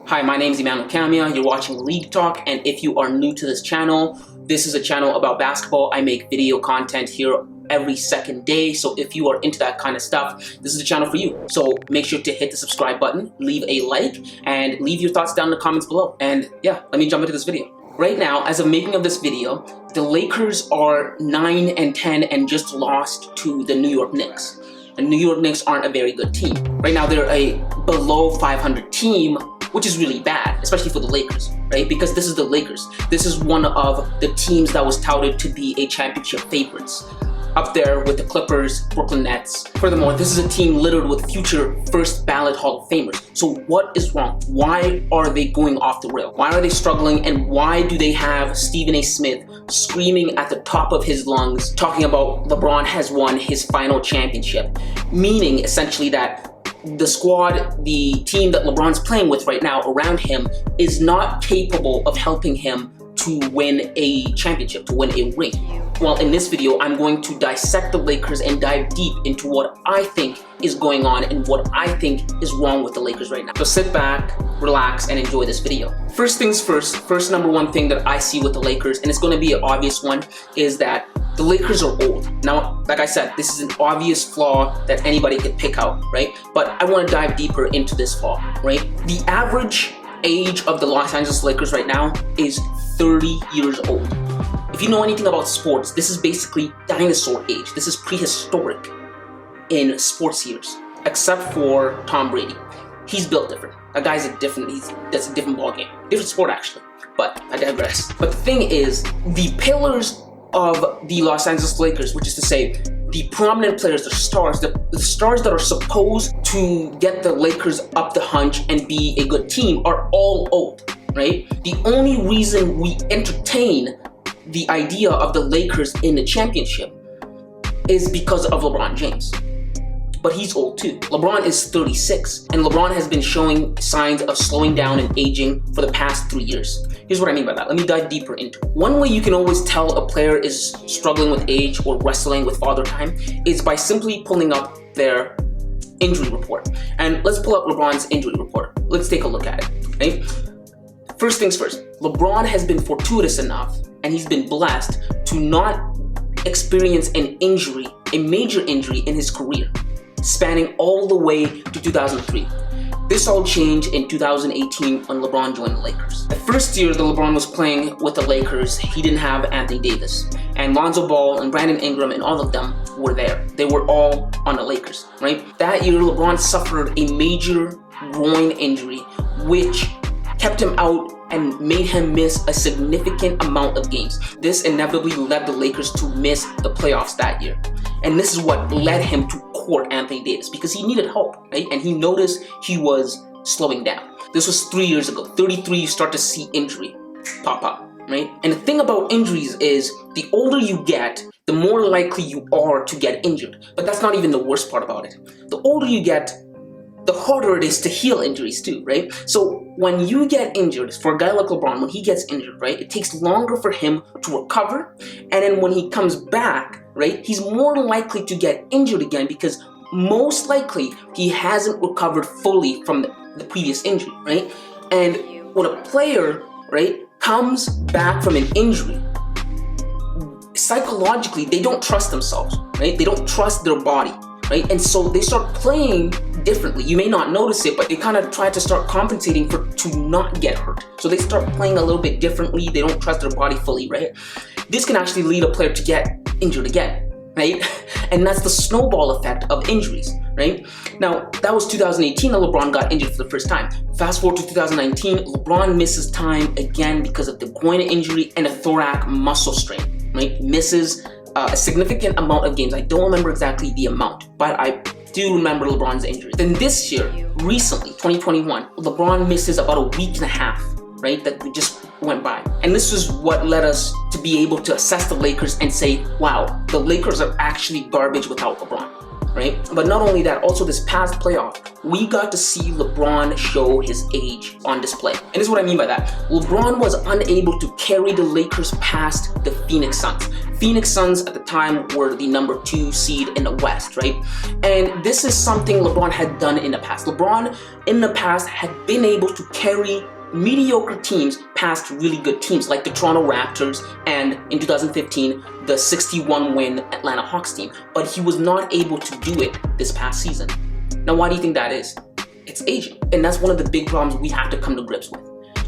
Hi, my name is Emmanuel Camia. You're watching League Talk, and if you are new to this channel, this is a channel about basketball. I make video content here every second day, so if you are into that kind of stuff, this is a channel for you. So make sure to hit the subscribe button, leave a like, and leave your thoughts down in the comments below. And yeah, let me jump into this video. Right now, as of making of this video, the Lakers are 9-10 and just lost to the New York Knicks. The New York Knicks aren't a very good team. Right now, they're a below 500 team, which is really bad, especially for the Lakers, right? Because this is the Lakers. This is one of the teams that was touted to be a championship favorites, up there with the Clippers, Brooklyn Nets. Furthermore, this is a team littered with future first ballot Hall of Famers. So what is wrong? Why are they going off the rail? Why are they struggling? And why do they have Stephen A. Smith screaming at the top of his lungs, talking about LeBron has won his final championship? Meaning essentially that the squad, the team that LeBron's playing with right now around him is not capable of helping him to win a championship, to win a ring. Well, in this video, I'm going to dissect the Lakers and dive deep into what I think is going on and what I think is wrong with the Lakers right now. So sit back, relax, and enjoy this video. First things first number one thing that I see with the Lakers, and it's going to be an obvious one, is that the Lakers are old. Now, like I said, this is an obvious flaw that anybody could pick out, right? But I want to dive deeper into this flaw, right? The average age of the Los Angeles Lakers right now is 30 years old. If you know anything about sports, this is basically dinosaur age. This is prehistoric in sports years, except for Tom Brady. He's built different. That guy's that's a different ballgame. Different sport, actually. But I digress. But the thing is, the pillars of the Los Angeles Lakers, which is to say, the prominent players, the stars that are supposed to get the Lakers up the hunch and be a good team are all old, right? The only reason we entertain the idea of the Lakers in the championship is because of LeBron James. But he's old too. LeBron is 36, and LeBron has been showing signs of slowing down and aging for the past 3 years. Here's what I mean by that. Let me dive deeper into it. One way you can always tell a player is struggling with age or wrestling with father time is by simply pulling up their injury report. And let's pull up LeBron's injury report. Let's take a look at it, right? First things first, LeBron has been fortuitous enough, and he's been blessed to not experience an injury, a major injury in his career, spanning all the way to 2003. This all changed in 2018 when LeBron joined the Lakers. The first year that LeBron was playing with the Lakers, he didn't have Anthony Davis. And Lonzo Ball and Brandon Ingram and all of them were there. They were all on the Lakers, right? That year, LeBron suffered a major groin injury, which kept him out and made him miss a significant amount of games. This inevitably led the Lakers to miss the playoffs that year. And this is what led him to court Anthony Davis because he needed help, right? And he noticed he was slowing down. This was 3 years ago. 33, you start to see injury pop up, right? And the thing about injuries is the older you get, the more likely you are to get injured. But that's not even the worst part about it. The older you get, the harder it is to heal injuries too, right? So when you get injured, for a guy like LeBron, when he gets injured, right, it takes longer for him to recover. And then when he comes back, right, he's more likely to get injured again because most likely he hasn't recovered fully from the previous injury, right? And when a player, right, comes back from an injury, psychologically, they don't trust themselves, right? They don't trust their body, right? And so they start playing differently. You may not notice it, but they kind of try to start compensating to not get hurt. So they start playing a little bit differently. They don't trust their body fully, right? This can actually lead a player to get injured again, right? And that's the snowball effect of injuries, right? Now, that was 2018 that LeBron got injured for the first time. Fast forward to 2019, LeBron misses time again because of the groin injury and a thoracic muscle strain, right? Misses a significant amount of games. I don't remember exactly the amount, but I do remember LeBron's injury. Then this year, recently, 2021, LeBron misses about a week and a half, right? That we just went by. And this is what led us to be able to assess the Lakers and say, wow, the Lakers are actually garbage without LeBron, right? But not only that, also this past playoff, we got to see LeBron show his age on display. And this is what I mean by that. LeBron was unable to carry the Lakers past the Phoenix Suns. Phoenix Suns at the time were the number 2 seed in the West, right? And this is something LeBron had done in the past. LeBron in the past had been able to carry mediocre teams past really good teams like the Toronto Raptors and in 2015 the 61-win Atlanta Hawks team, but he was not able to do it this past season. Now, why do you think that is? It's aging, and that's one of the big problems we have to come to grips with.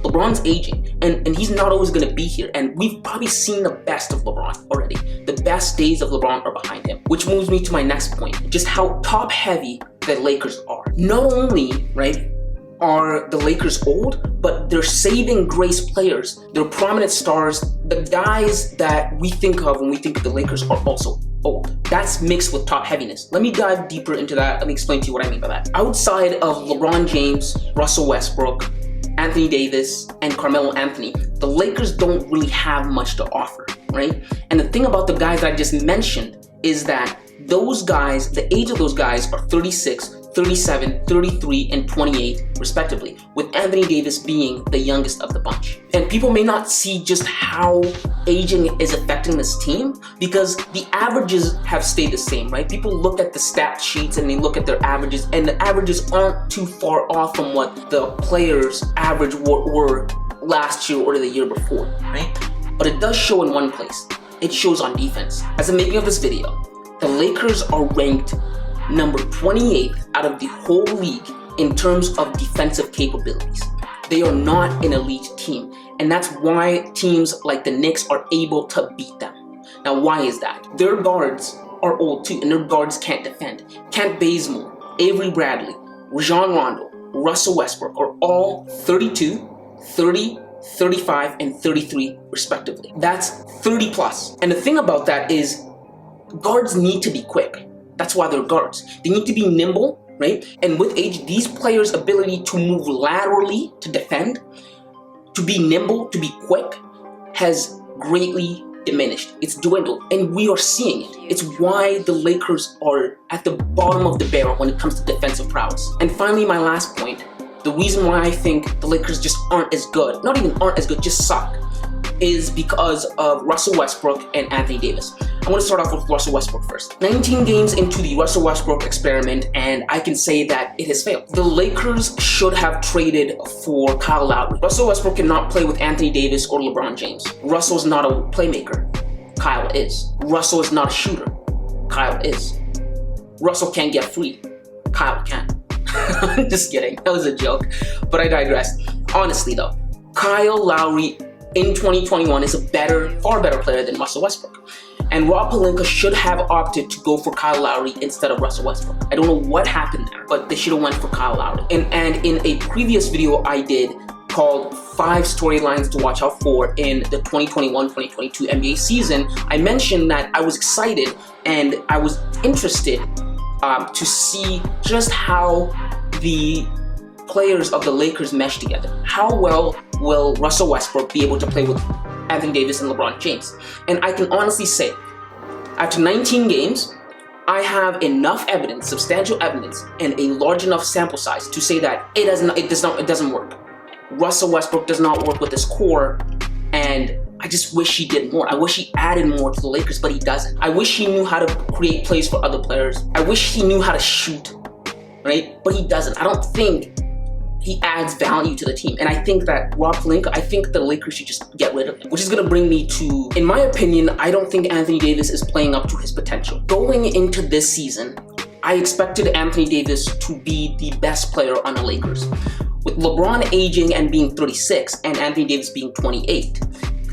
LeBron's aging, and he's not always going to be here, and we've probably seen the best of LeBron already. The best days of LeBron are behind him, which moves me to my next point, just how top-heavy the Lakers are. Not only, right, are the Lakers old, but they're saving grace players. They're prominent stars. The guys that we think of when we think of the Lakers are also old. That's mixed with top heaviness. Let me dive deeper into that. Let me explain to you what I mean by that. Outside of LeBron James, Russell Westbrook, Anthony Davis, and Carmelo Anthony, the Lakers don't really have much to offer, right? And the thing about the guys that I just mentioned is that those guys, the age of those guys are 36, 37, 33, and 28 respectively, with Anthony Davis being the youngest of the bunch. And people may not see just how aging is affecting this team because the averages have stayed the same, right? People look at the stat sheets and they look at their averages, and the averages aren't too far off from what the players' average were last year or the year before, right? But it does show in one place. It shows on defense. As I'm making of this video, the Lakers are ranked number 28th out of the whole league in terms of defensive capabilities. They are not an elite team, and that's why teams like the Knicks are able to beat them. Now, why is that? Their guards are old too, and their guards can't defend. Kent Bazemore, Avery Bradley, Rajon Rondo, Russell Westbrook are all 32, 30, 35, and 33 respectively. That's 30 plus. And the thing about that is guards need to be quick. That's why they're guards. They need to be nimble, right? And with age, these players' ability to move laterally to defend, to be nimble, to be quick, has greatly diminished. It's dwindled, and we are seeing it. It's why the Lakers are at the bottom of the barrel when it comes to defensive prowess. And finally, my last point, the reason why I think the Lakers just aren't as good, not even aren't as good, just suck, is because of Russell Westbrook and Anthony Davis. I want to start off with Russell Westbrook first. 19 games into the Russell Westbrook experiment, and I can say that it has failed. The Lakers should have traded for Kyle Lowry. Russell Westbrook cannot play with Anthony Davis or LeBron James. Russell is not a playmaker. Kyle is. Russell is not a shooter. Kyle is. Russell can't get free. Kyle can. Just kidding. That was a joke, but I digress. Honestly though, Kyle Lowry in 2021 is a far better player than Russell Westbrook. And Rob Pelinka should have opted to go for Kyle Lowry instead of Russell Westbrook. I don't know what happened there, but they should have went for Kyle Lowry. And in a previous video I did called 5 storylines to watch out for in the 2021-2022 NBA season, I mentioned that I was excited and I was interested to see just how the players of the Lakers mesh together. How well will Russell Westbrook be able to play with Anthony Davis and LeBron James? And I can honestly say, after 19 games, I have enough evidence, substantial evidence, and a large enough sample size to say that it doesn't work. Russell Westbrook does not work with this core, and I just wish he did more. I wish he added more to the Lakers, but he doesn't. I wish he knew how to create plays for other players. I wish he knew how to shoot, right? But he doesn't. I don't think he adds value to the team. And I think that Rob Pelinka, I think the Lakers should just get rid of him. Which is gonna bring me to, in my opinion, I don't think Anthony Davis is playing up to his potential. Going into this season, I expected Anthony Davis to be the best player on the Lakers. With LeBron aging and being 36 and Anthony Davis being 28,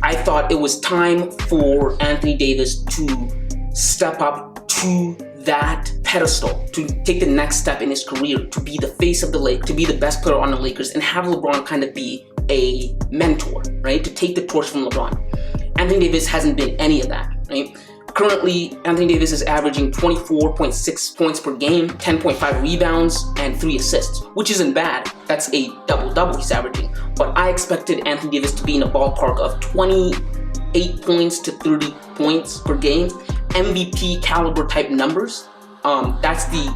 I thought it was time for Anthony Davis to step up to that pedestal, to take the next step in his career, to be the face of the Lakers, to be the best player on the Lakers, and have LeBron kind of be a mentor, right? To take the torch from LeBron. Anthony Davis hasn't been any of that, right? Currently, Anthony Davis is averaging 24.6 points per game, 10.5 rebounds, and 3 assists, which isn't bad. That's a double-double he's averaging. But I expected Anthony Davis to be in a ballpark of 28 points to 30 points per game, MVP caliber type numbers. That's the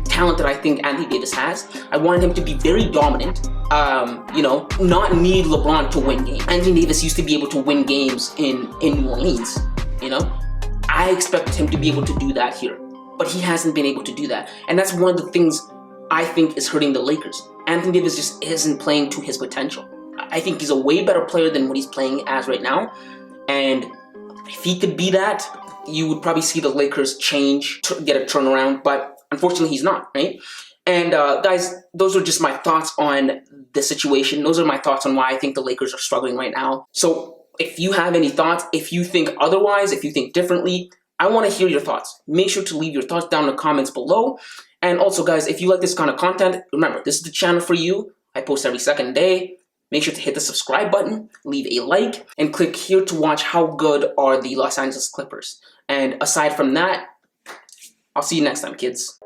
talent that I think Anthony Davis has. I wanted him to be very dominant, not need LeBron to win games. Anthony Davis used to be able to win games in New Orleans, I expect him to be able to do that here. But he hasn't been able to do that. And that's one of the things I think is hurting the Lakers. Anthony Davis just isn't playing to his potential. I think he's a way better player than what he's playing as right now. And if he could be that, you would probably see the Lakers change, get a turnaround. But unfortunately, he's not, right? And guys, those are just my thoughts on the situation. Those are my thoughts on why I think the Lakers are struggling right now. So if you have any thoughts, if you think otherwise, if you think differently, I want to hear your thoughts. Make sure to leave your thoughts down in the comments below. And also, guys, if you like this kind of content, remember, this is the channel for you. I post every second day. Make sure to hit the subscribe button, leave a like, and click here to watch how good are the Los Angeles Clippers. And aside from that, I'll see you next time, kids.